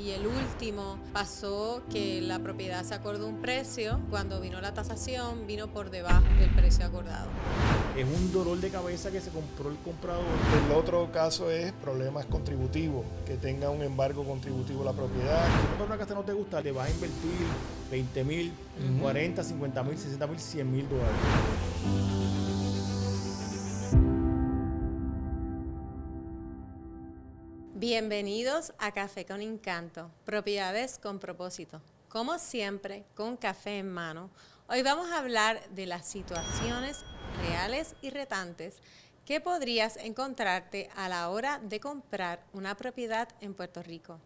y el último pasó que la propiedad se acordó un precio, cuando vino la tasación vino por debajo del precio acordado. Es un dolor de cabeza que se compró el comprador. El otro caso es problemas contributivos, que tenga un embargo contributivo la propiedad. Si compras una casa no te gusta, le vas a invertir 20,000, 40, 50,000, 60,000, 100,000 dólares. Bienvenidos a Café con Encanto, propiedades con propósito. Como siempre, con café en mano, hoy vamos a hablar de las situaciones reales y retantes que podrías encontrarte a la hora de comprar una propiedad en Puerto Rico.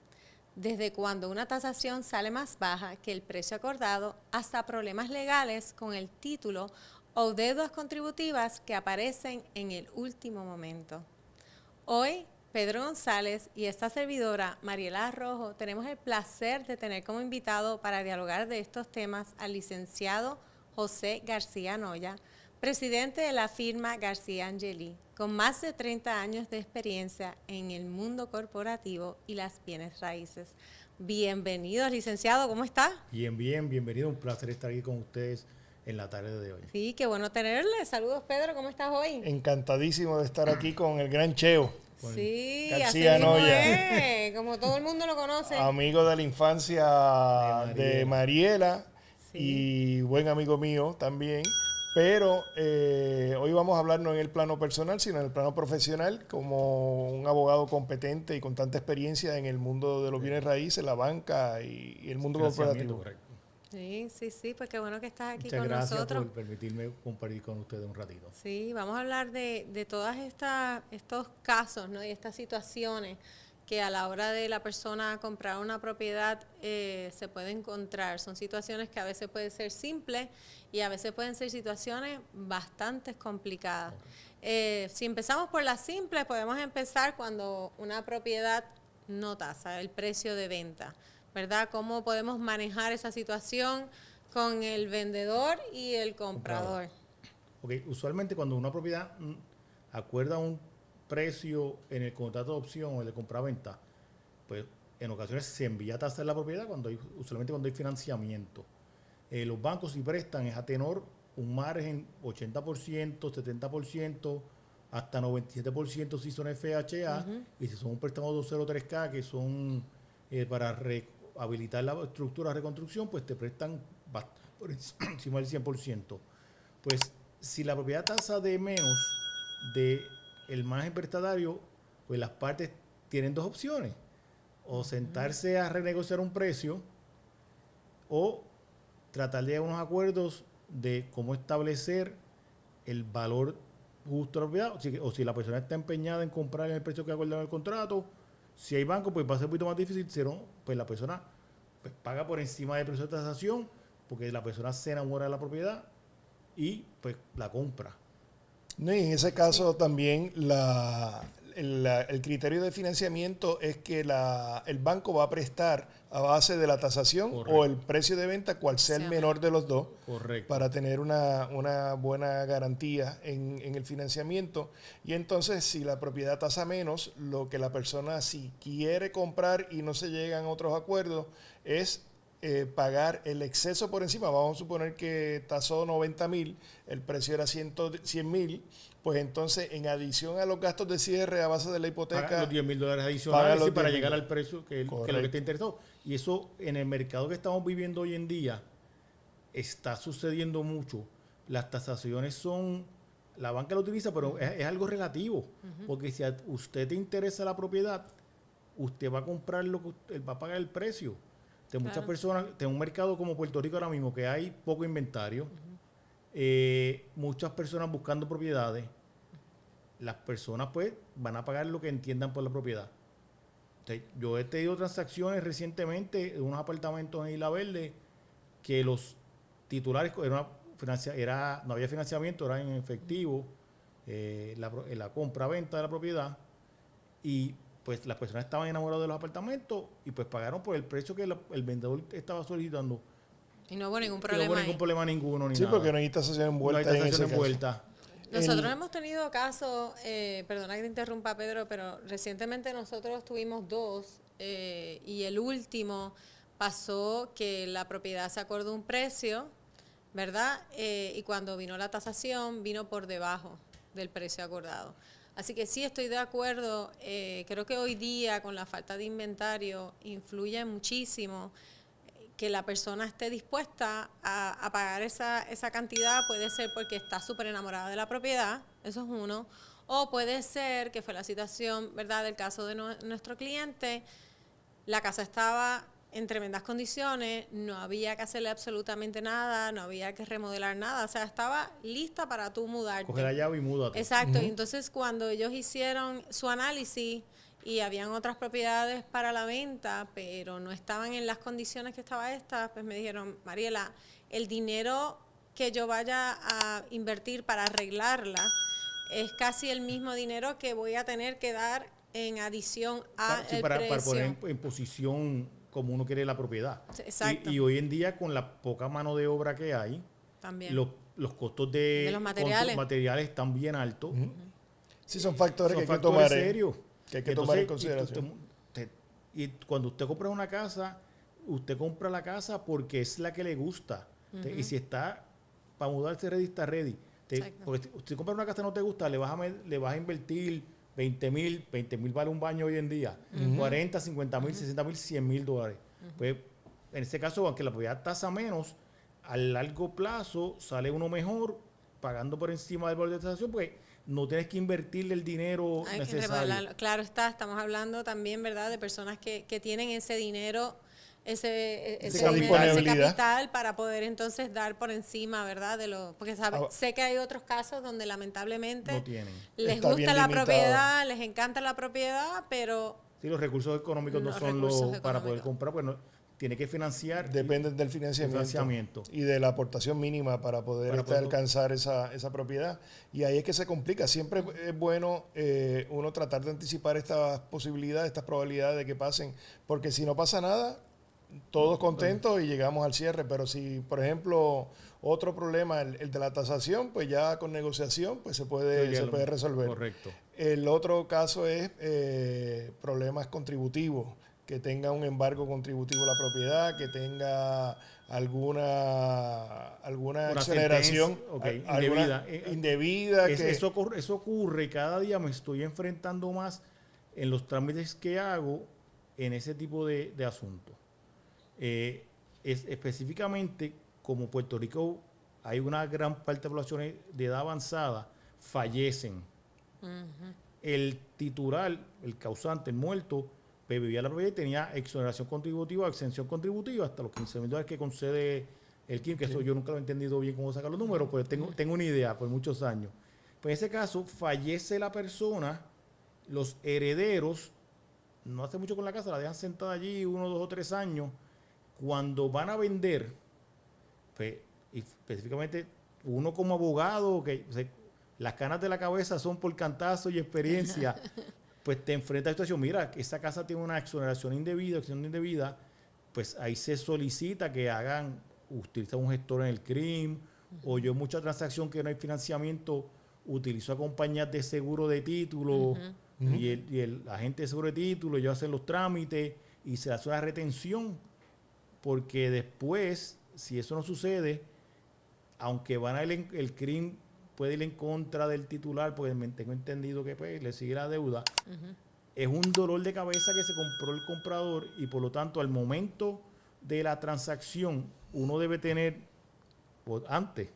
Desde cuando una tasación sale más baja que el precio acordado hasta problemas legales con el título o deudas contributivas que aparecen en el último momento. Hoy, Pedro González y esta servidora, Mariela Arrojo, tenemos el placer de tener como invitado para dialogar de estos temas al licenciado José García Noya, presidente de la firma García Angeli, con más de 30 años de experiencia en el mundo corporativo y las bienes raíces. Bienvenido, licenciado, ¿cómo está? Bienvenido, un placer estar aquí con ustedes en la tarde de hoy. Sí, qué bueno tenerle. Saludos, Pedro, ¿cómo estás hoy? Encantadísimo de estar aquí con el gran Cheo. Sí, García así mismo Noya. es, como todo el mundo lo conoce. Amigo de la infancia de Mariela Sí. y buen amigo mío también. Pero hoy vamos a hablar no en el plano personal, sino en el plano profesional, como un abogado competente y con tanta experiencia en el mundo de los bienes raíces, la banca y el mundo corporativo. Correcto. Sí, pues qué bueno que estás aquí Muchas con gracias nosotros. por permitirme compartir con ustedes un ratito. Sí, vamos a hablar de todas estos casos, ¿no? Y estas situaciones que a la hora de la persona comprar una propiedad se puede encontrar. Son situaciones que a veces pueden ser simples y a veces pueden ser situaciones bastante complicadas. Si empezamos por las simples, podemos empezar cuando una propiedad no tasa el precio de venta, ¿verdad? ¿Cómo podemos manejar esa situación con el vendedor y el comprador? Okay, usualmente cuando una propiedad acuerda un precio en el contrato de opción o el de compraventa, pues en ocasiones se envía tasa en la propiedad usualmente cuando hay financiamiento. Los bancos si prestan es a tenor un margen 80%, 70%, hasta 97% si son FHA, y si son un préstamo 203K que son para habilitar la estructura de reconstrucción, pues te prestan por encima del 100%. Pues si la propiedad tasa de menos del margen prestatario, pues las partes tienen dos opciones: o sentarse a renegociar un precio o tratar de llegar a unos acuerdos de cómo establecer el valor justo de la propiedad, o si la persona está empeñada en comprar en el precio que acordado en el contrato. Si hay banco, pues va a ser un poquito más difícil, pues la persona pues paga por encima del precio de tasación, porque la persona se enamora de la propiedad y pues la compra. No, y en ese caso también el criterio de financiamiento es que el banco va a prestar a base de la tasación. Correcto. O el precio de venta, cual sea el menor de los dos. Correcto. Para tener una buena garantía en el financiamiento. Y entonces, si la propiedad tasa menos, lo que la persona, si quiere comprar y no se llegan a otros acuerdos, es pagar el exceso por encima. Vamos a suponer que tasó 90,000, el precio era 100,000, pues entonces en adición a los gastos de cierre a base de la hipoteca, paga los $10,000 adicionales para llegar al precio que lo que te interesó. Y eso en el mercado que estamos viviendo hoy en día está sucediendo mucho. Las tasaciones la banca lo utiliza, pero es algo relativo, porque si a usted te interesa la propiedad, usted va a comprar él va a pagar el precio. De muchas personas, en un mercado como Puerto Rico ahora mismo, que hay poco inventario, muchas personas buscando propiedades, las personas pues van a pagar lo que entiendan por la propiedad. Entonces, yo he tenido transacciones recientemente de unos apartamentos en Isla Verde que los titulares no había financiamiento, era en efectivo, la compra-venta de la propiedad, y pues las personas estaban enamoradas de los apartamentos y pues pagaron por el precio que el vendedor estaba solicitando. Y no hubo ningún problema. No hubo ningún problema ninguno, ni sí, nada. Porque no hay tasación envuelta. No hay tasación envuelta. Nosotros hemos tenido casos, perdona que te interrumpa, Pedro, pero recientemente nosotros tuvimos dos y el último pasó que la propiedad se acordó un precio, ¿verdad? Y cuando vino la tasación, vino por debajo del precio acordado. Así que sí estoy de acuerdo, creo que hoy día con la falta de inventario influye muchísimo que la persona esté dispuesta a pagar esa cantidad. Puede ser porque está súper enamorada de la propiedad, eso es uno, o puede ser que fue la situación, ¿verdad?, del caso de nuestro cliente, la casa estaba en tremendas condiciones, no había que hacerle absolutamente nada, no había que remodelar nada, o sea, estaba lista para tú mudarte. Coge la llave y múdate. Exacto, y entonces cuando ellos hicieron su análisis y habían otras propiedades para la venta, pero no estaban en las condiciones que estaba esta, pues me dijeron, Mariela, el dinero que yo vaya a invertir para arreglarla es casi el mismo dinero que voy a tener que dar en adición a el para precio. poner en posición como uno quiere la propiedad. Exacto. Y hoy en día, con la poca mano de obra que hay, También. Los costos de los materiales están bien altos. Sí, son factores que hay que tomar en consideración. Y cuando usted compra una casa, usted compra la casa porque es la que le gusta. Y si está para mudarse ready, está ready. Porque si usted compra una casa que no te gusta, le vas a invertir 20,000 vale un baño hoy en día, 40, 50,000, 60,000, 100,000 dólares. Pues en ese caso, aunque la propiedad tasa menos, a largo plazo sale uno mejor pagando por encima del valor de tasación, porque no tienes que invertirle el dinero necesario. Claro está, estamos hablando también, ¿verdad?, de personas que tienen ese dinero, ese capital para poder entonces dar por encima, ¿verdad?, porque sé que hay otros casos donde lamentablemente no tienen. Les gusta la propiedad, les encanta la propiedad, pero sí, los recursos económicos no son para poder comprar, pues no, tiene que financiar. Dependen del financiamiento y de la aportación mínima para poder alcanzar esa propiedad. Y ahí es que se complica. Siempre es bueno uno tratar de anticipar estas posibilidades, estas probabilidades de que pasen, porque si no pasa nada, todos contentos y llegamos al cierre. Pero si, por ejemplo, otro problema, el de la tasación, pues ya con negociación pues se puede resolver. Correcto. El otro caso es problemas contributivos, que tenga un embargo contributivo la propiedad, que tenga alguna exoneración indebida. Eso ocurre, cada día me estoy enfrentando más en los trámites que hago en ese tipo de asuntos. Específicamente, como Puerto Rico hay una gran parte de poblaciones de edad avanzada, fallecen. El titular, el causante, el muerto, vivía la propiedad y tenía exoneración contributiva, exención contributiva hasta los 15,000 dólares que concede el KIM, que eso yo nunca lo he entendido bien cómo sacar los números, pues tengo una idea por muchos años. Pues en ese caso, fallece la persona, los herederos, no hace mucho con la casa, la dejan sentada allí 1, 2 o 3 años. Cuando van a vender, pues, y específicamente uno como abogado, que las canas de la cabeza son por cantazo y experiencia, pues te enfrentas a la situación, mira, esa casa tiene una exoneración indebida, pues ahí se solicita que utilizan un gestor en el CRIM, o yo en mucha transacción que no hay financiamiento, utilizo a compañías de seguro de título, y el agente de seguro de título, ellos hacen los trámites y se hace una retención, porque después, si eso no sucede, aunque van a el CRIM puede ir en contra del titular, porque tengo entendido que pues, le sigue la deuda, es un dolor de cabeza que se compró el comprador, y por lo tanto al momento de la transacción uno debe tener antes,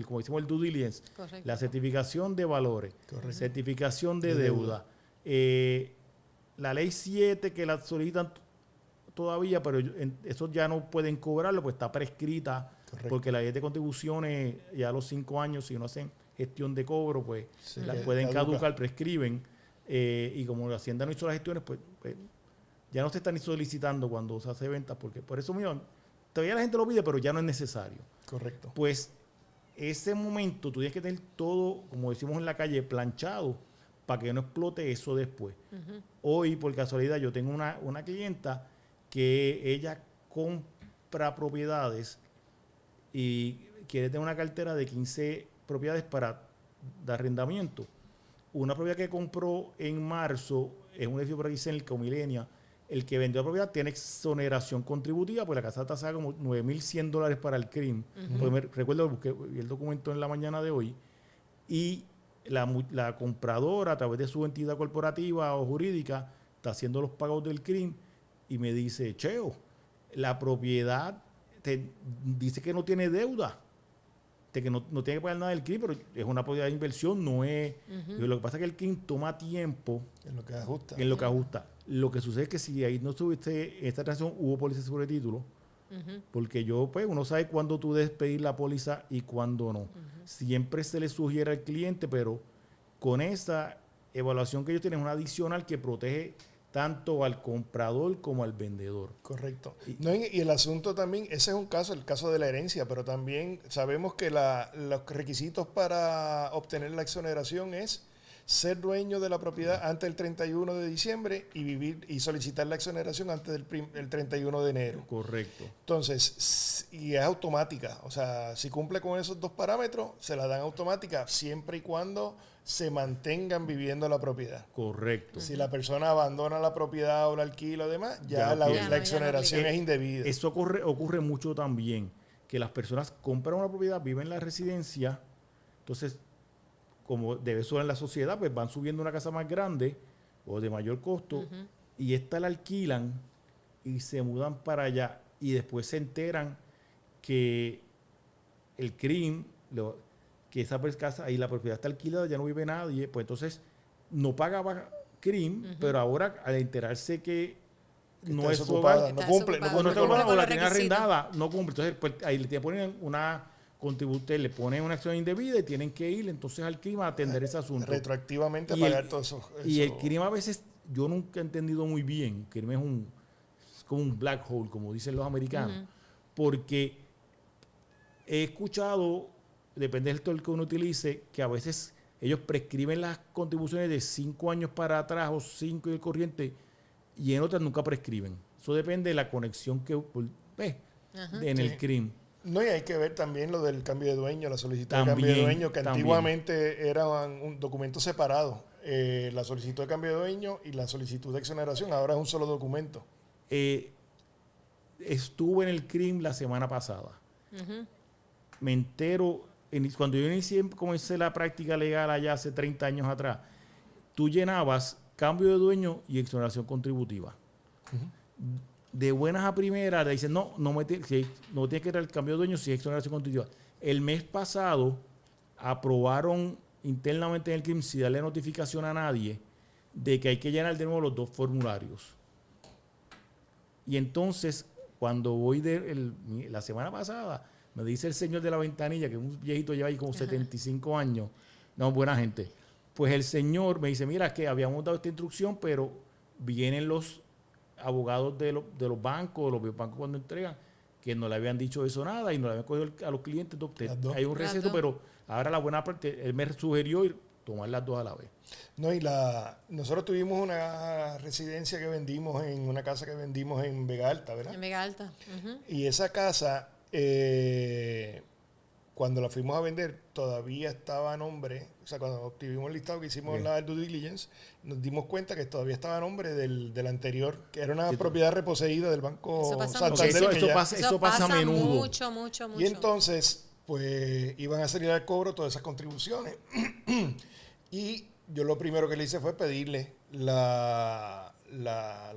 como decimos el due diligence, la certificación de valores, certificación de deuda, la ley 7 que la solicitan todavía, pero eso ya no pueden cobrarlo, pues está prescrita. Correcto. Porque la ley de contribuciones, ya a los 5 años, si no hacen gestión de cobro, pues las pueden caducar, prescriben. Y como la Hacienda no hizo las gestiones, pues ya no se están ni solicitando cuando se hace ventas, porque por eso mismo, todavía la gente lo pide, pero ya no es necesario. Correcto. Pues ese momento tú tienes que tener todo, como decimos en la calle, planchado, para que no explote eso después. Hoy, por casualidad, yo tengo una clienta que ella compra propiedades y quiere tener una cartera de 15 propiedades para dar arrendamiento. Una propiedad que compró en marzo es un edificio por aquí cerca, Milenia, el que vendió la propiedad tiene exoneración contributiva, pues la casa está tasada como $9,100 para el CRIM. Recuerdo, busqué el documento en la mañana de hoy, y la compradora, a través de su entidad corporativa o jurídica, está haciendo los pagos del CRIM y me dice, Cheo, la propiedad dice que no tiene deuda, que no tiene que pagar nada del CRIM, pero es una propiedad de inversión, no es... Lo que pasa es que el CRIM toma tiempo en lo que ajusta. En lo que ajusta. Lo que sucede es que si ahí no estuviste, esta transacción hubo póliza sobre título, porque uno sabe cuándo tú debes pedir la póliza y cuándo no. Siempre se le sugiere al cliente, pero con esa evaluación que ellos tienen, una adicional que protege tanto al comprador como al vendedor. Correcto. Y el asunto también, ese es un caso, el caso de la herencia, pero también sabemos que los requisitos para obtener la exoneración es ser dueño de la propiedad antes del 31 de diciembre y solicitar la exoneración antes del 31 de enero. Correcto. Entonces, y es automática. O sea, si cumple con esos dos parámetros, se la dan automática siempre y cuando se mantengan viviendo la propiedad. Correcto. Si la persona abandona la propiedad o la alquila o demás, la exoneración es indebida. Eso ocurre mucho también, que las personas compran una propiedad, viven en la residencia, entonces, como debe ser en la sociedad, pues van subiendo una casa más grande o de mayor costo, y esta la alquilan y se mudan para allá, y después se enteran que el CRIM, que esa casa y la propiedad está alquilada, ya no vive nadie, pues entonces no pagaba CRIM, pero ahora al enterarse que no es su hogar, no cumple o la tiene arrendada, no cumple. Entonces, pues ahí le ponen una contribución, le ponen una acción indebida y tienen que ir entonces al CRIM a atender ese asunto. Retroactivamente a pagar todo eso. Y el CRIM a veces, yo nunca he entendido muy bien, que es como un black hole, como dicen los americanos, porque he escuchado, depende del tool que uno utilice, que a veces ellos prescriben las contribuciones de 5 años para atrás o 5 de corriente, y en otras nunca prescriben. Eso depende de la conexión que en el CRIM. No, y hay que ver también lo del cambio de dueño, la solicitud de cambio de dueño, que antiguamente eran un documento separado. La solicitud de cambio de dueño y la solicitud de exoneración, ahora es un solo documento. Estuve en el CRIM la semana pasada. Me entero, cuando yo comencé la práctica legal allá hace 30 años atrás, tú llenabas cambio de dueño y exoneración contributiva. De buenas a primeras le dicen, no tiene que dar el cambio de dueño si es exoneración contributiva. El mes pasado aprobaron internamente en el CRIM, sin darle notificación a nadie, de que hay que llenar de nuevo los 2 formularios. Y entonces, cuando voy la semana pasada, me dice el señor de la ventanilla, que es un viejito, lleva ahí como 75 años, no, buena gente. Pues el señor me dice, mira, que habíamos dado esta instrucción, pero vienen los abogados de los bancos, los bancos cuando entregan, que no le habían dicho eso nada y no le habían cogido a los clientes. Hay un receso, pero ahora la buena parte, él me sugirió ir tomar las 2 a la vez. No, y nosotros tuvimos una residencia que vendimos una casa que vendimos en Vega Alta, ¿verdad? En Vega Alta. Y esa casa, cuando la fuimos a vender, todavía estaba a nombre, o sea, cuando obtuvimos el listado que hicimos la due diligence, nos dimos cuenta que todavía estaba a nombre del anterior, que era una propiedad reposeída del Banco Santander. Eso pasa a menudo. Mucho. Y entonces, pues, iban a salir al cobro todas esas contribuciones. Y yo lo primero que le hice fue pedirle la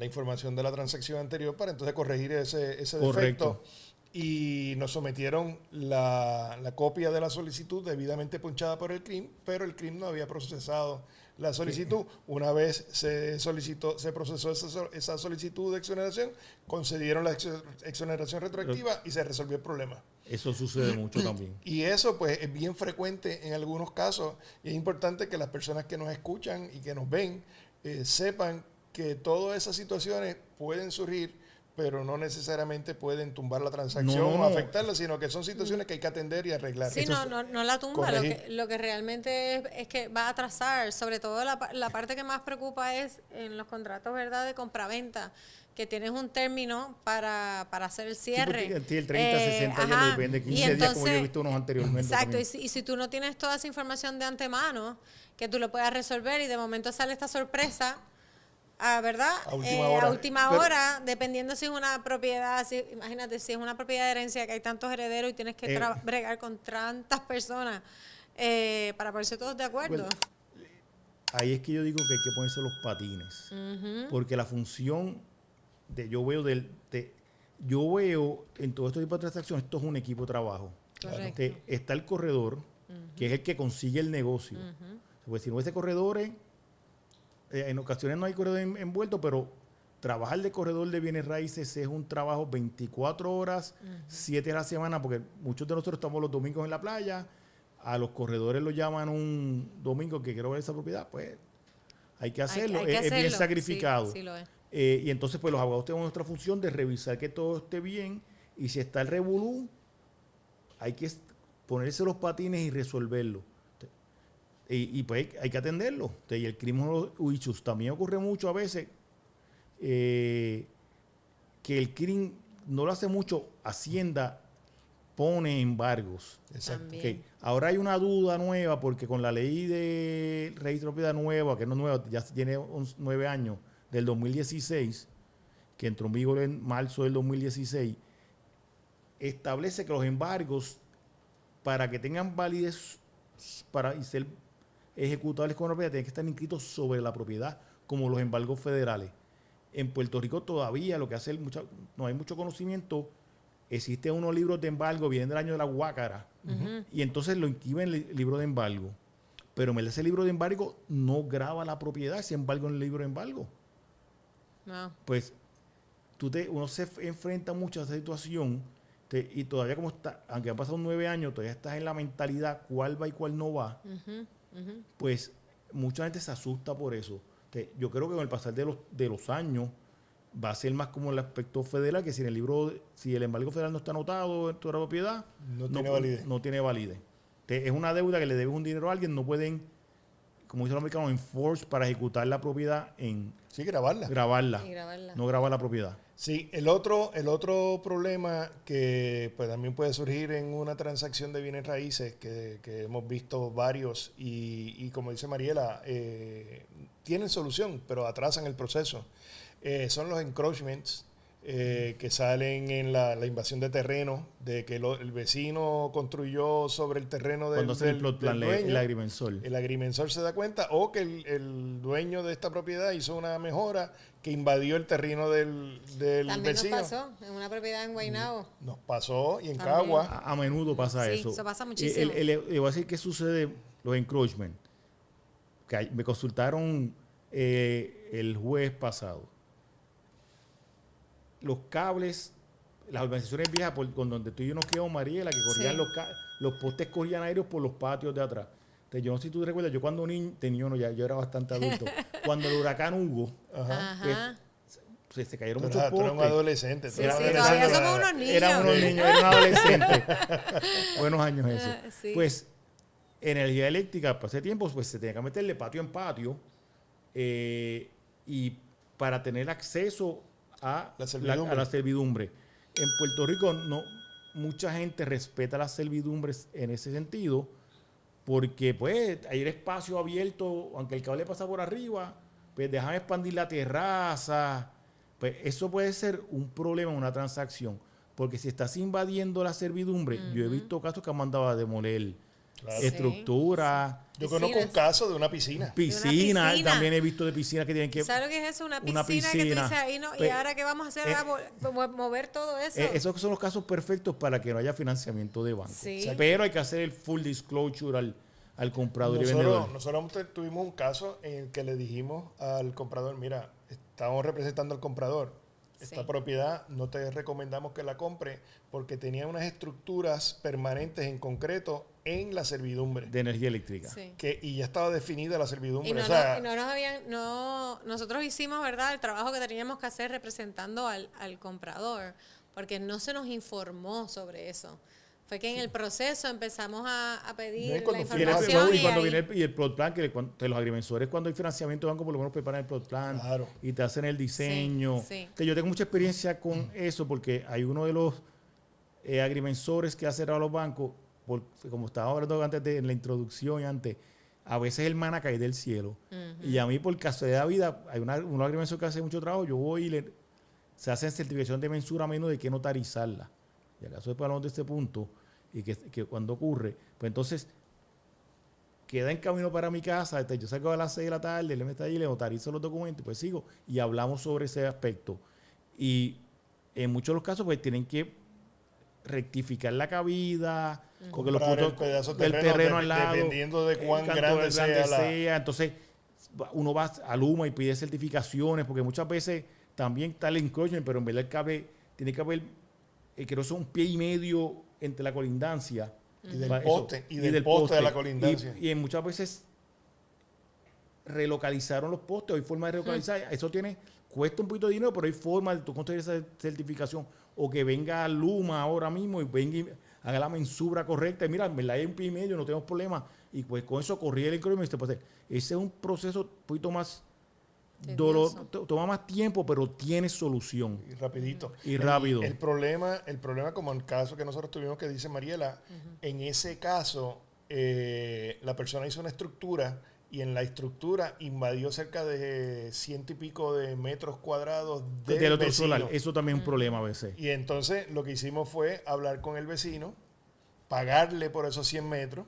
información de la transacción anterior para entonces corregir ese defecto. Y nos sometieron la copia de la solicitud debidamente punchada por el CRIM, pero el CRIM no había procesado la solicitud. Una vez se procesó esa solicitud de exoneración, concedieron la exoneración retroactiva y se resolvió el problema. Eso sucede mucho también. Y eso pues es bien frecuente en algunos casos, y es importante que las personas que nos escuchan y que nos ven sepan que todas esas situaciones pueden surgir, pero no necesariamente pueden tumbar la transacción o afectarla, sino que son situaciones que hay que atender y arreglar. Sí, no la tumba. Lo que realmente es que va a atrasar. Sobre todo la parte que más preocupa es en los contratos, ¿verdad?, de compraventa, que tienes un término para hacer el cierre. Sí, el 30, 60 días, depende, 15 días, como yo he visto unos anteriormente. Exacto, y si tú no tienes toda esa información de antemano, que tú lo puedas resolver y de momento sale esta sorpresa, ¿verdad? A última hora. Hora, dependiendo si es una propiedad, imagínate, si es una propiedad de herencia que hay tantos herederos y tienes que bregar con tantas personas para ponerse todos de acuerdo. Well, ahí es que yo digo que hay que ponerse los patines. Porque la función yo veo en todo este tipo de transacciones, esto es un equipo de trabajo. Correcto. Está el corredor, que es el que consigue el negocio. Pues si no ese corredor, en ocasiones no hay corredor envuelto, pero trabajar de corredor de bienes raíces es un trabajo 24 horas, 7 a la semana, porque muchos de nosotros estamos los domingos en la playa, a los corredores lo llaman un domingo que quiero ver esa propiedad, pues hay que hacerlo, es bien sacrificado. Sí, lo es. Y entonces pues los abogados tenemos nuestra función de revisar que todo esté bien, y si está el revolú, hay que ponerse los patines y resolverlo. Y pues hay que atenderlo. Y el crimen issues también ocurre mucho a veces que el crimen no lo hace mucho, Hacienda pone embargos. Exacto. Okay. Ahora hay una duda nueva porque con la ley de registro de propiedad nueva, que no es nueva, ya tiene 9 años, del 2016, que entró en vigor en marzo del 2016, establece que los embargos, para que tengan validez y ser ejecutables con la propiedad, tienen que estar inscritos sobre la propiedad, como los embargos federales. En Puerto Rico todavía lo que hace no hay mucho conocimiento. Existen unos libros de embargo, vienen del año de la Guácara, y entonces lo inscriben en el libro de embargo. Pero en ese libro de embargo no graba la propiedad, ese embargo en el libro de embargo. No. Pues uno se enfrenta mucho a esa situación, y todavía como está, aunque han pasado 9 años, todavía estás en la mentalidad cuál va y cuál no va. Pues mucha gente se asusta por eso. Yo creo que con el pasar de los años va a ser más como el aspecto federal, que si el embargo federal no está anotado en tu propiedad, no tiene validez. Es una deuda que le debes un dinero a alguien, no pueden, como dicen los americanos, enforce para ejecutar la propiedad Sí, grabarla. No grabar la propiedad. Sí, el otro problema que pues también puede surgir en una transacción de bienes raíces, que hemos visto varios y como dice Mariela, tienen solución, pero atrasan el proceso. Son los encroachments que salen en la invasión de terreno, de que el vecino construyó sobre el terreno del dueño. El agrimensor. El agrimensor se da cuenta, o que el dueño de esta propiedad hizo una mejora que invadió el terreno del También vecino. nos pasó en una propiedad en Guaynabo. Nos pasó, y en También. Cagua. A menudo pasa Sí, eso. eso pasa muchísimo. Le voy a decir qué sucede, los encroachment. Que me consultaron el jueves pasado. Los cables, las urbanizaciones viejas con donde tú y yo nos quedamos, Mariela, que corrían los postes corrían aéreos por los patios de atrás. Entonces, yo no sé si tú te recuerdas, yo cuando yo era bastante adulto, cuando el huracán Hugo, se cayeron muchos postes. Tú eras un adolescente. Sí, todavía somos unos niños. Éramos unos niños, era un adolescente. Buenos años eso. Sí. Pues, energía eléctrica, para ese tiempo, pues se tenía que meterle patio en patio, y para tener acceso a la servidumbre. En Puerto Rico mucha gente respeta las servidumbres en ese sentido, porque pues hay el espacio abierto, aunque el cable pasa por arriba, pues déjame expandir la terraza. Pues eso puede ser un problema en una transacción, porque si estás invadiendo la servidumbre, yo he visto casos que han mandado a demoler estructura. Yo conozco un caso de una piscina. Piscina, también he visto de piscinas que tienen que... ¿Sabes lo que es eso? Una piscina que tú dices ahí, ¿no? ¿Y ahora qué vamos a hacer? ¿Mover todo eso? Esos son los casos perfectos para que no haya financiamiento de banco. Sí. Pero hay que hacer el full disclosure al comprador y vendedor. Nosotros tuvimos un caso en el que le dijimos al comprador, mira, estamos representando al comprador. Esta propiedad no te recomendamos que la compre porque tenía unas estructuras permanentes en concreto en la servidumbre. De energía eléctrica. Sí. Y ya estaba definida la servidumbre. Nosotros hicimos, ¿verdad?, el trabajo que teníamos que hacer representando al comprador, porque no se nos informó sobre eso. Fue que en el proceso empezamos a pedir la información. Y el plot plan, que los agrimensores cuando hay financiamiento de banco por lo menos preparan el plot plan y te hacen el diseño. Sí. Yo tengo mucha experiencia con eso porque hay uno de los agrimensores que ha cerrado los bancos, como estaba hablando antes en la introducción y antes, a veces el maná cae del cielo. Y a mí, por casualidad de la vida, hay una agrimensor que hace mucho trabajo, yo voy y se hace certificación de mensura a menos de que notarizarla. Y acaso después hablamos de este punto, y que cuando ocurre, pues entonces queda en camino para mi casa, yo salgo a las 6 de la tarde, él me está allí, le notarizo los documentos, pues sigo y hablamos sobre ese aspecto. Y en muchos de los casos, pues tienen que rectificar la cabida, porque los puntos del terreno al lado, dependiendo de cuán grande sea. Entonces, uno va a Luma y pide certificaciones, porque muchas veces también está el encroachment, pero en verdad el cable tiene que haber, creo que son 1,5 pies entre la colindancia y del poste de la colindancia. Y en muchas veces relocalizaron los postes, hay forma de relocalizar, eso cuesta un poquito de dinero, pero hay forma de tú conseguir esa certificación, o que venga Luma ahora mismo y venga y haga la mensura correcta, y mira, en verdad hay 1,5 pies, no tenemos problema, y pues con eso corrí el encroachment. Ese es un proceso un poquito más toma más tiempo, pero tiene solución. Y rapidito. Y rápido. El problema como en el caso que nosotros tuvimos que dice Mariela, en ese caso la persona hizo una estructura y en la estructura invadió cerca de 100 y pico de metros cuadrados del otro vecino. solar. Eso también es un problema a veces. Y entonces lo que hicimos fue hablar con el vecino, pagarle por esos 100 metros.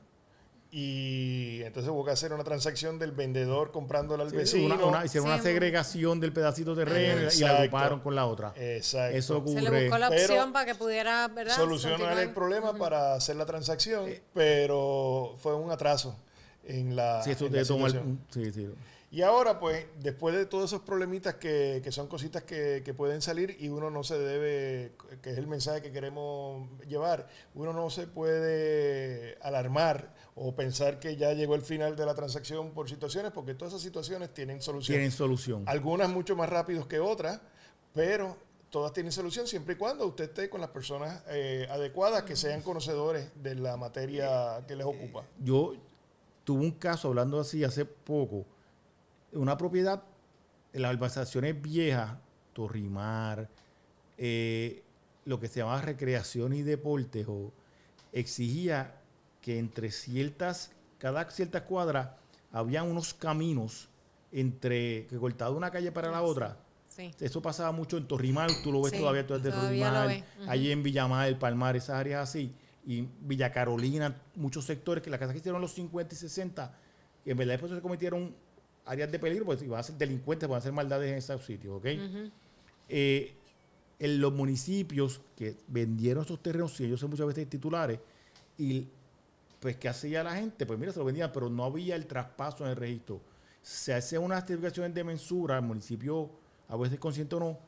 Y entonces hubo que hacer una transacción del vendedor comprándole al vecino. Hicieron una segregación del pedacito de terreno y la agruparon con la otra. Exacto. Eso ocurre. Se le buscó la opción para que pudiera, ¿verdad?, solucionar el problema para hacer la transacción, pero fue un atraso en la, situación. Y ahora, pues, después de todos esos problemitas que son cositas que pueden salir y uno no se debe, que es el mensaje que queremos llevar, uno no se puede alarmar o pensar que ya llegó el final de la transacción por situaciones, porque todas esas situaciones tienen solución. Algunas mucho más rápidos que otras, pero todas tienen solución siempre y cuando usted esté con las personas adecuadas, que sean conocedores de la materia que les ocupa. Yo tuve un caso, hablando así hace poco, una propiedad, las urbanizaciones viejas, Torrimar, lo que se llamaba recreación y deportes, exigía que entre cada ciertas cuadras había unos caminos que cortaba una calle para la otra. Sí. Eso pasaba mucho en Torrimar, tú lo ves todavía, tú desde Torrimar, allí en Villamar, El Palmar, esas áreas así, y Villa Carolina, muchos sectores que las casas que hicieron en los 50 y 60, y en verdad después se cometieron áreas de peligro, pues iban a ser delincuentes, van a hacer maldades en esos sitios, ¿ok? En los municipios que vendieron esos terrenos, si ellos son muchas veces titulares, y pues ¿qué hacía la gente? Pues mira, se lo vendían, pero no había el traspaso en el registro. Se hacen unas certificaciones de mensura, el municipio a veces consciente o no,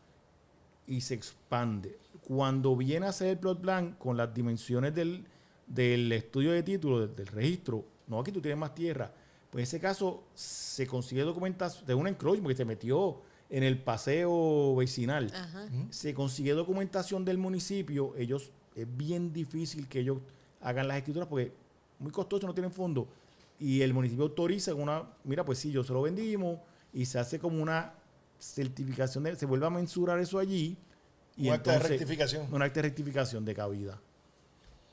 y se expande. Cuando viene a hacer el plot plan con las dimensiones del estudio de título, del registro, no, aquí tú tienes más tierra. Pues en ese caso se consigue documentación de un encroachment porque se metió en el paseo vecinal. Se consigue documentación del municipio. Es bien difícil que ellos hagan las escrituras porque es muy costoso, no tienen fondo. Y el municipio autoriza mira, pues sí, yo se lo vendimos, y se hace como una certificación, se vuelve a mensurar eso allí. Y un acta de rectificación. Un acta de rectificación de cabida.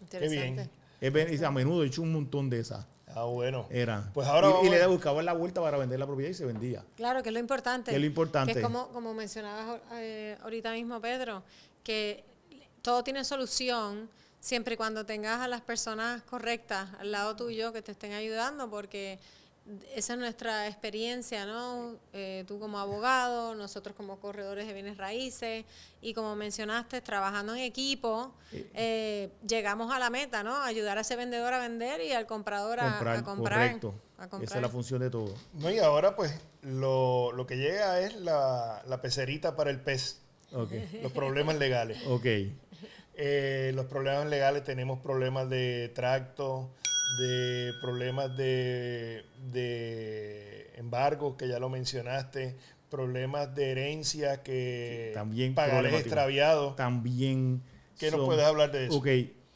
Interesante. Qué bien. A menudo he hecho un montón de esas. Ah, bueno. Era. Pues ahora y le buscaban la vuelta para vender la propiedad y se vendía. Claro, que es lo importante. Que es como mencionabas ahorita mismo, Pedro, que todo tiene solución siempre y cuando tengas a las personas correctas al lado tuyo que te estén ayudando, porque esa es nuestra experiencia, ¿no? Tú como abogado, nosotros como corredores de bienes raíces, y como mencionaste, trabajando en equipo, llegamos a la meta, ¿no? Ayudar a ese vendedor a vender y al comprador a comprar. Correcto. Esa es la función de todo. No, y ahora pues lo que llega es la pecerita para el pez. Okay. Los problemas legales. Okay. Los problemas legales, tenemos problemas de tracto, de problemas de embargos, que ya lo mencionaste, problemas de herencia, que también pagares extraviados. También. ¿Qué nos puedes hablar de eso? Ok,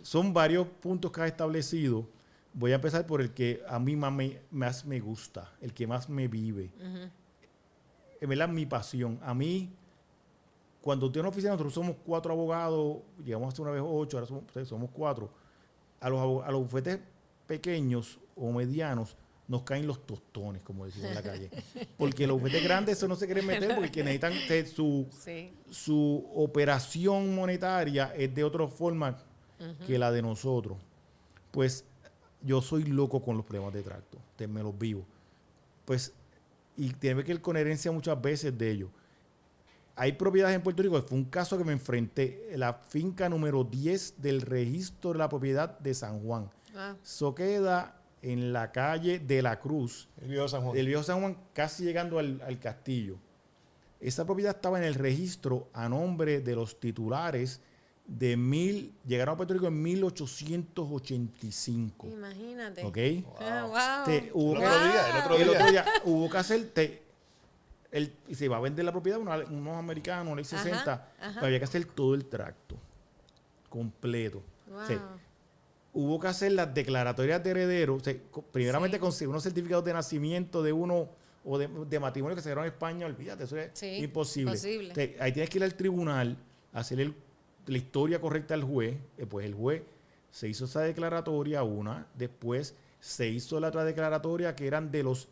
son varios puntos que has establecido. Voy a empezar por el que a mí más me gusta, el que más me vive. Es verdad, mi pasión. A mí, cuando estoy en la oficina, nosotros somos 4 abogados, llegamos hasta una vez 8, ahora somos 4. A los bufetes pequeños o medianos, nos caen los tostones, como decimos en la calle. Porque los bufetes grandes eso no se quieren meter porque necesitan su operación monetaria es de otra forma que la de nosotros. Pues yo soy loco con los problemas de tracto, me los vivo. Pues, y tiene que ir con herencia muchas veces de ellos. Hay propiedades en Puerto Rico, fue un caso que me enfrenté, la finca número 10 del registro de la propiedad de San Juan. Eso queda en la calle de la Cruz. El viejo San Juan. El viejo San Juan, casi llegando al castillo. Esa propiedad estaba en el registro a nombre de los titulares llegaron a Puerto Rico en 1885. Imagínate. ¿Ok? Wow. El otro día hubo que hacer... y se iba a vender la propiedad unos americanos, ley 60, pero había que hacer todo el tracto completo. Wow. O sea, hubo que hacer las declaratorias de herederos. O sea, primeramente conseguir unos certificados de nacimiento de uno o de matrimonio que se dieron en España, olvídate, eso es imposible. O sea, ahí tienes que ir al tribunal a hacerle la historia correcta al juez. Pues el juez se hizo esa declaratoria después se hizo la otra declaratoria que eran de los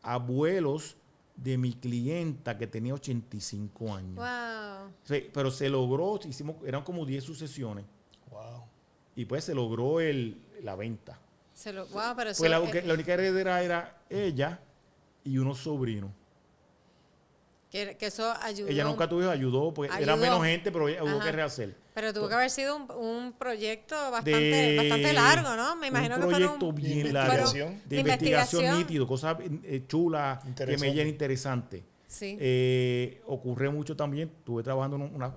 abuelos de mi clienta que tenía 85 años. Wow. Sí, pero se logró, eran como 10 sucesiones. Wow. Y pues se logró la venta. Wow, pero pues la única heredera era ella y unos sobrinos. Que eso ayudó. Ella nunca tuvo hijos, ayudó, porque era menos gente, pero hubo que rehacer. Pero tuvo que haber sido un proyecto bastante largo, ¿no? Me imagino que fueron un proyecto bien largo. De investigación nítido, cosas chulas, que me llenan interesantes. Sí. Ocurre mucho también. Estuve trabajando en unas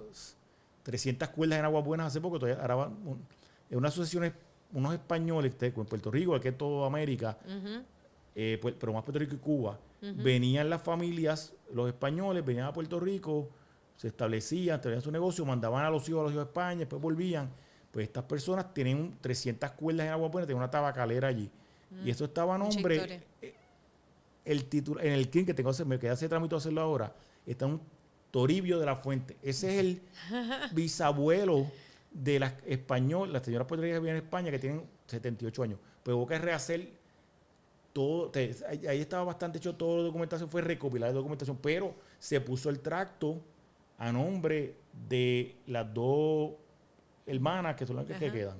300 cuerdas en Aguas Buenas hace poco. En unas asociaciones, unos españoles en Puerto Rico, que es toda América, pero más Puerto Rico y Cuba. Venían las familias, los españoles, venían a Puerto Rico, se establecían, tenían su negocio, mandaban a los hijos a España, después volvían. Pues estas personas tienen 300 cuerdas en Agua Buena, tienen una tabacalera allí. Y eso estaba a nombre, el título, en el CRIM que tengo, me queda ese trámite de hacerlo ahora, está un Toribio de la Fuente. Ese es el bisabuelo de las españolas, las señoras puertorriqueñas que viven en España, que tienen 78 años. Pues hubo que rehacer todo, ahí estaba bastante hecho, toda la documentación, fue recopilar la documentación, pero se puso el tracto a nombre de las dos hermanas que son las que quedan.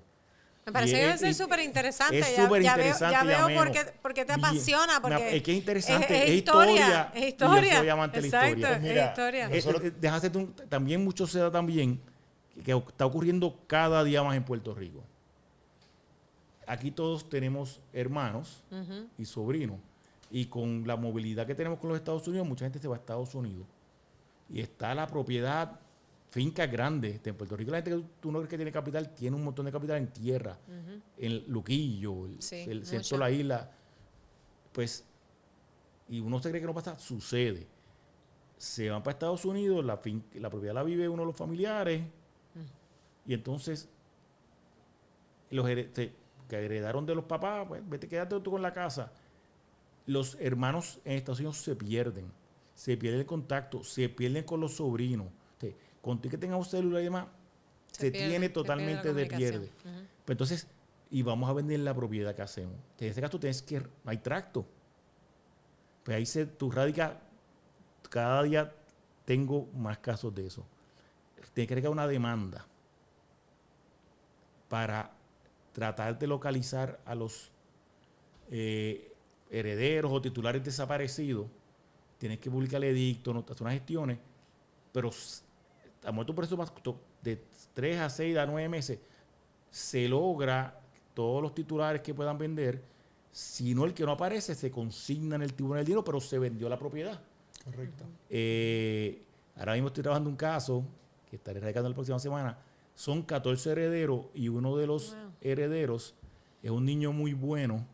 Me parece que debe ser súper interesante. Es súper interesante. Ya veo por qué te apasiona. Porque es que es interesante, es historia. Es historia. Y yo soy amante de la historia. Mira, es historia. Déjame hacerte también mucho se da también que está ocurriendo cada día más en Puerto Rico. Aquí todos tenemos hermanos y sobrinos. Y con la movilidad que tenemos con los Estados Unidos, mucha gente se va a Estados Unidos. Y está la propiedad, fincas grandes. En Puerto Rico la gente que tú no crees que tiene capital, tiene un montón de capital en tierra. En Luquillo, el centro de la isla. Pues, y uno se cree que no pasa, sucede. Se van para Estados Unidos, la propiedad la vive uno de los familiares. Y entonces, los que heredaron de los papás, pues vete, quédate tú con la casa. Los hermanos en Estados Unidos se pierden el contacto, se pierden con los sobrinos. Con que tengamos celular y demás, se tiene totalmente de pierde. Pues entonces, y vamos a vender la propiedad que hacemos. En este caso no hay tracto. Pues ahí tú radicas, cada día tengo más casos de eso. Tienes que crear una demanda para tratar de localizar a los herederos o titulares desaparecidos. Tienes que publicar el edicto, hacer unas gestiones, pero a muerto por eso de 3 a 6 a 9 meses se logra todos los titulares que puedan vender. Si no, el que no aparece se consigna en el tribunal del dinero, pero se vendió la propiedad. Correcto. Ahora mismo estoy trabajando un caso que estaré radicando la próxima semana. Son 14 herederos y uno de los herederos es un niño muy bueno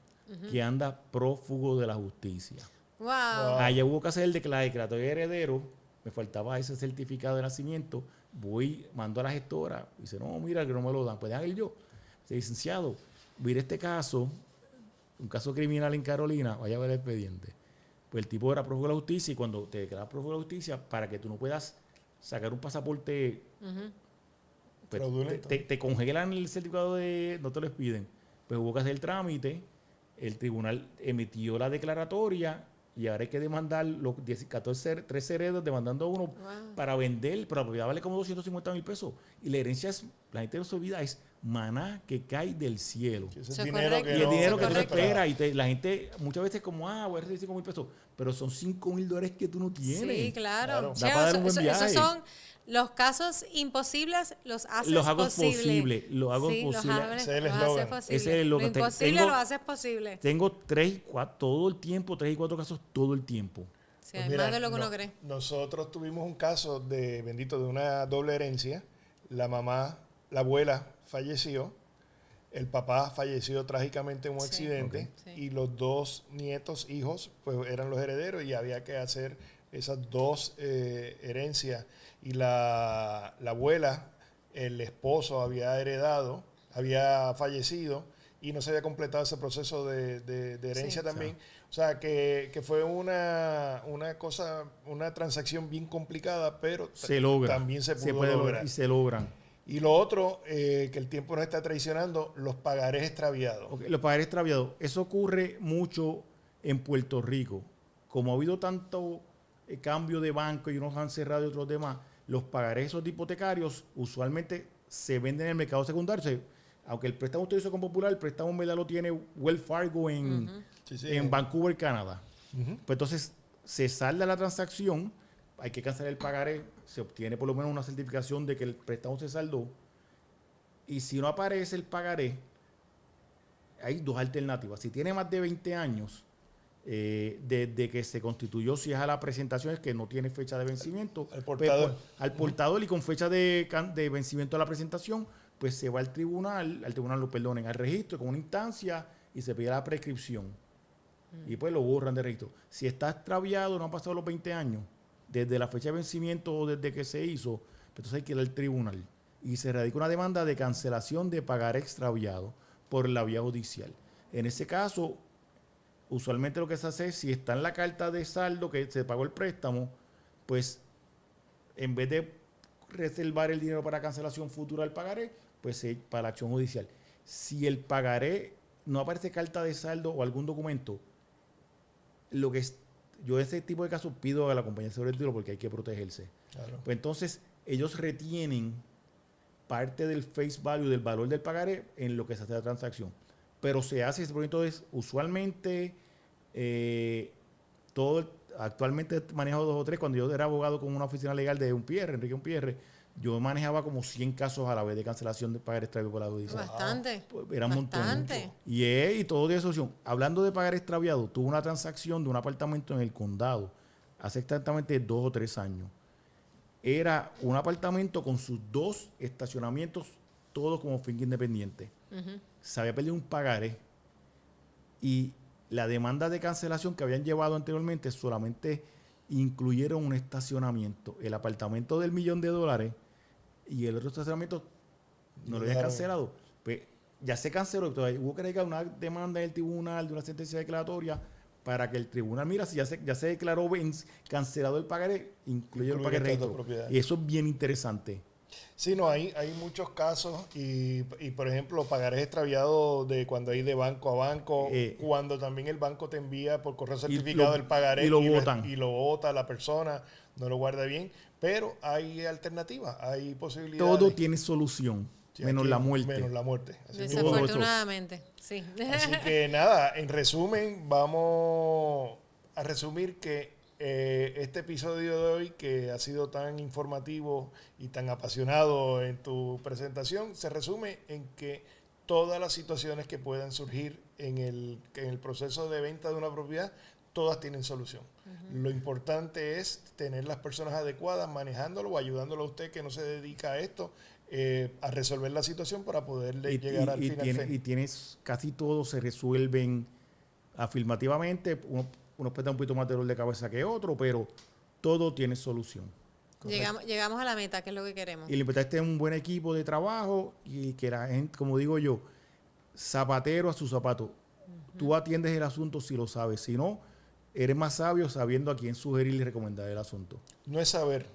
que anda prófugo de la justicia. Wow. Allá hubo que hacer la declaratoria de heredero, me faltaba ese certificado de nacimiento, mando a la gestora, dice, no, mira, que no me lo dan, pues déjame ir yo. Dice, licenciado, mire este caso, un caso criminal en Carolina, vaya a ver el expediente. Pues el tipo era prófugo de la justicia y cuando te declaras prófugo de la justicia, para que tú no puedas sacar un pasaporte, pues, te congelan el certificado no te lo expiden. Pues hubo que hacer el trámite el tribunal emitió la declaratoria y ahora hay que demandar los 13 herederos demandando a uno para vender, pero la propiedad vale como 250,000 pesos. Y la herencia es, la gente no se olvida, es maná que cae del cielo. Sí, ese dinero Y el dinero que tú correcto. esperas, y la gente muchas veces como, voy a recibir 5,000 pesos, pero son $5,000 que tú no tienes. Sí, claro. Claro. Da para dar un buen Esos viaje. son los casos imposibles, los haces Los hago posible. posible, los hago Sí, posible. Ese es el los eslogan. haces posible. Ese es el lo eslogan. imposible Tengo- lo haces posible. Tengo 3 y 4 casos todo el tiempo. Sí, Pues hay mira, más de lo que uno cree. Nosotros tuvimos un caso de una doble herencia. La abuela falleció, el papá falleció trágicamente en un Sí. accidente Ok. Sí. y los 2 nietos, hijos, pues eran los herederos y había que hacer esas 2 herencias. Y la abuela, el esposo había había fallecido y no se había completado ese proceso de herencia Sí. también. O sea, que fue una transacción bien complicada, pero Se logra. también se pudo puede lograr. y se logran. Y lo otro, que el tiempo nos está traicionando, los pagarés extraviados. Ok, los pagarés extraviados. Eso ocurre mucho en Puerto Rico. Como ha habido tanto cambio de banco y unos han cerrado y otros demás, los pagarés esos de hipotecarios usualmente se venden en el mercado secundario. Aunque el préstamo usted hizo con Popular, el préstamo en verdad lo tiene Wells Fargo en Vancouver, Canadá. Ujú. Pues entonces se salda la transacción, hay que cancelar el pagaré, se obtiene por lo menos una certificación de que el préstamo se saldó. Y si no aparece el pagaré, hay 2 alternativas. Si tiene más de 20 años, desde que se constituyó, si es a la presentación, es que no tiene fecha de vencimiento. Al portador. Pues, al portador y con fecha de vencimiento a la presentación, pues se va al tribunal al registro con una instancia y se pide la prescripción. Y pues lo borran de registro. Si está extraviado, no han pasado los 20 años, desde la fecha de vencimiento o desde que se hizo, pues entonces hay que ir al tribunal. Y se radica una demanda de cancelación de pagaré extraviado por la vía judicial. En ese caso, usualmente lo que se hace es, si está en la carta de saldo que se pagó el préstamo, pues en vez de reservar el dinero para cancelación futura del pagaré, pues para la acción judicial. Si el pagaré no aparece carta de saldo o algún documento, lo que es, yo ese tipo de casos pido a la compañía de seguro de título porque hay que protegerse. Claro. Pues entonces ellos retienen parte del face value, del valor del pagaré en lo que se hace la transacción. Pero se hace, ese proyecto es usualmente actualmente he manejado 2 o 3. Cuando yo era abogado con una oficina legal de Enrique Umpierre, yo manejaba como 100 casos a la vez de cancelación de pagar extravío por la judicial. Bastante. Pues era un montón. Bastante. Y todo tiene solución. Hablando de pagar extraviado, tuve una transacción de un apartamento en el condado hace exactamente 2 o 3 años. Era un apartamento con sus 2 estacionamientos, todos como finca independiente. Ujú. Se había perdido un pagaré y la demanda de cancelación que habían llevado anteriormente solamente incluyeron un estacionamiento. El apartamento del $1,000,000 y el otro estacionamiento no lo habían cancelado. Pues ya se canceló. Entonces, hubo que realizar una demanda en el tribunal de una sentencia declaratoria para que el tribunal, mira, si ya se declaró cancelado el pagaré, incluye el pagaré estas dos registro. propiedades. Y eso es bien interesante. Sí, no, hay muchos casos y, por ejemplo, pagarés extraviados de cuando hay de banco a banco, cuando también el banco te envía por correo certificado el pagaré y lo botan. y lo bota la persona, no lo guarda bien, pero hay alternativas, hay posibilidades. Todo tiene solución, Sí, menos aquí, la muerte. Menos la muerte. Así mismo. Desafortunadamente, sí. Así que nada, en resumen, vamos a resumir que este episodio de hoy, que ha sido tan informativo y tan apasionado en tu presentación, se resume en que todas las situaciones que puedan surgir en el proceso de venta de una propiedad, todas tienen solución. Lo importante es tener las personas adecuadas manejándolo o ayudándolo a usted que no se dedica a esto, a resolver la situación para poderle llegar al final. Y tienes casi todo se resuelven afirmativamente. Uno puede dar un poquito más de dolor de cabeza que otro, pero todo tiene solución. Llegamos a la meta, que es lo que queremos. Y lo importante es un buen equipo de trabajo y que la gente, como digo yo, zapatero a su zapato. Tú atiendes el asunto si lo sabes. Si no, eres más sabio sabiendo a quién sugerir y recomendar el asunto. No es saber,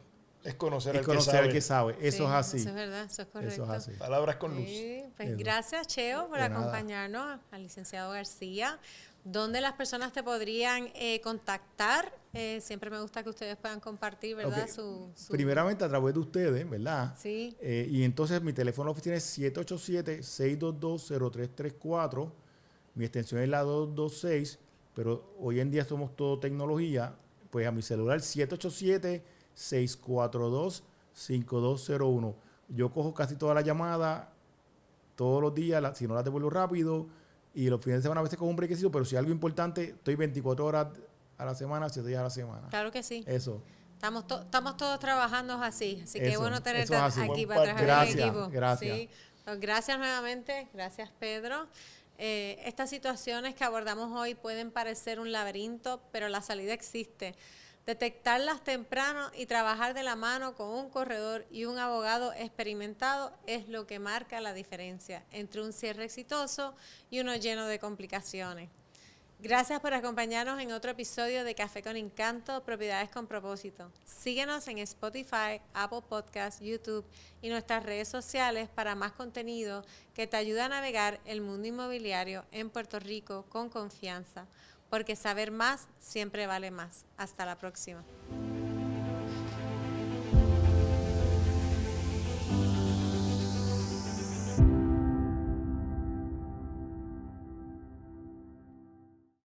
Es conocer es conocer al que sabe. Eso es así. Eso es verdad, eso es correcto. Eso es así. Palabras con luz. Sí, pues Eso. gracias, Cheo, por acompañarnos, al licenciado García. ¿Dónde las personas te podrían contactar? Siempre me gusta que ustedes puedan compartir, ¿verdad? Okay. Su... Primeramente a través de ustedes, ¿verdad? Sí. Y entonces mi teléfono de oficina es 787-622-0334. Mi extensión es la 226, pero hoy en día somos todo tecnología. Pues a mi celular 787-642-5201. Yo cojo casi todas las llamadas todos los días, si no las devuelvo rápido. Y los fines de semana a veces cojo un brequecito, pero si hay algo importante, estoy 24 horas a la semana, 7 días a la semana. Claro que sí. Eso. Estamos todos trabajando así, así que es Eso, bueno tenerte eso es así. aquí Buen para parte. trabajar en Gracias, equipo. gracias. Sí. Pues gracias nuevamente, gracias Pedro. Estas situaciones que abordamos hoy pueden parecer un laberinto, pero la salida existe. Detectarlas temprano y trabajar de la mano con un corredor y un abogado experimentado es lo que marca la diferencia entre un cierre exitoso y uno lleno de complicaciones. Gracias por acompañarnos en otro episodio de Café con Encanto, Propiedades con Propósito. Síguenos en Spotify, Apple Podcasts, YouTube y nuestras redes sociales para más contenido que te ayuda a navegar el mundo inmobiliario en Puerto Rico con confianza, porque saber más siempre vale más. Hasta la próxima.